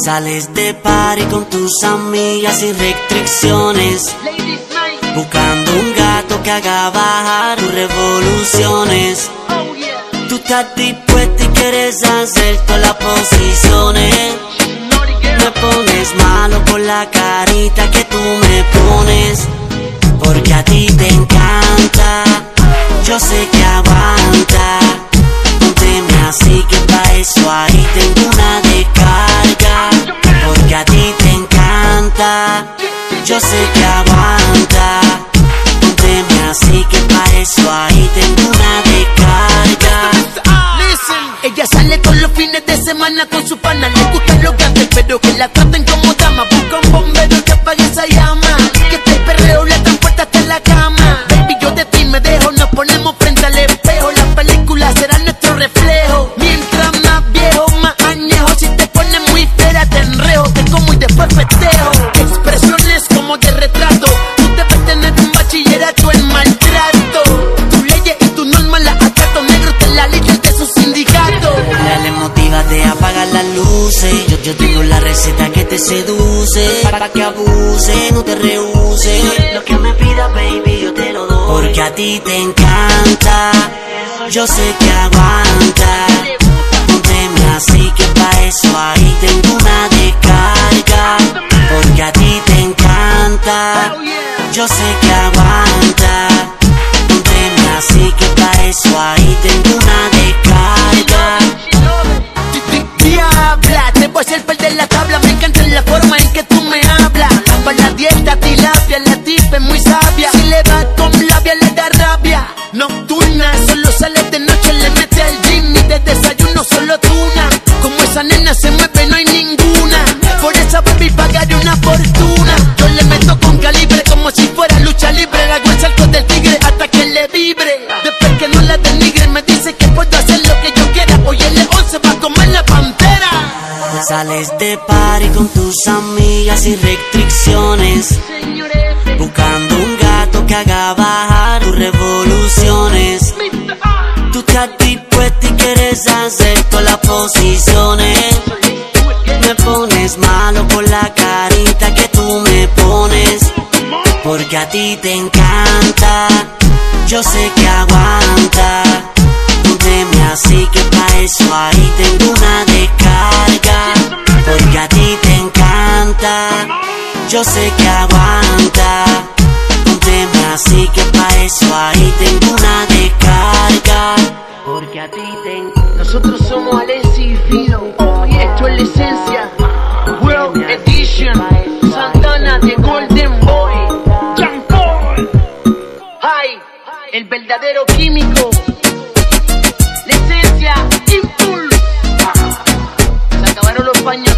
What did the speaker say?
Sales de party con tus amigas sin restricciones, buscando un gato que haga bajar tus revoluciones. Tú estás dispuesta y quieres hacer todas las posiciones. Me pones malo por la carita que tú me pones, porque a ti te encanta. Yo sé que aguanta. Pónteme así que pa' eso ahí tengo una descarga, porque a ti te encanta. Yo sé que aguanta. Pónteme así que pa' eso ahí tengo una descarga. Ella sale todos los fines de semana con su pana. Le gustan los gatos, pero que la traten como dama. Busca un bombero que apague esa llama, que este perreo le transporta hasta la cama. Baby, yo de ti me dejo, nos ponemos frente al espejo. La película será nuestro reflejo. Mientras más viejo, más añejo. Si te pones muy fea, te enrejo, te como y después festejo. Expresiones como de retrato. Tú debes tener un bachillerato en maltrato. Tus leyes y tus normas las acato. Negro te la ley de su sindicato. Dale, motívate a apagar las luces. Yo tengo la receta que te seduce, para que abuse, no te rehúse. Lo que me pida, baby, yo te lo doy, porque a ti te encanta. Yo sé que aguanta. Pónteme así que pa' eso ahí tengo una descarga, porque a ti te encanta. Yo sé que aguanta. Pónteme así que pa' eso ahí tengo una descarga. Diabla, te voy a hacer perder la tabla. Me encanta la forma en que tú me hablas. Para la dieta, tilapia, la tipa es muy sabia. Si le va con labia, le da rabia. Nocturna, solo sale de noche, le mete al gym y de desayuno solo tuna. Como esa nena se mueve, no hay ninguna. Por esa baby pagaré una fortuna. Yo le meto con calibre como si fuera lucha libre. Le hago el salto del tigre hasta que le vibre. Después que no la denigre, me dice que puedo hacer lo que yo quiera. Hoy el león se va a comer la pantera. Sales de party con tus amigas sin restricciones, buscando un gato que haga bajar tus revoluciones. Tú estás dispuesta y quieres hacer todas las posiciones. Me pones malo por la carita que tú me pones, porque a ti te encanta. Yo sé que aguanta. Pónteme así que pa' eso ahí tengo una descarga, porque a ti te encanta. Yo sé que aguanta. Pónteme así que pa' eso ahí tengo una descarga, porque a ti te encanta. Nosotros somos Alessi y Fido. Esto es la esencia. World Edition. Santana de Golden Boy. Young Paul. Hi, el verdadero químico. La esencia, Impulse. Se acabaron los paños.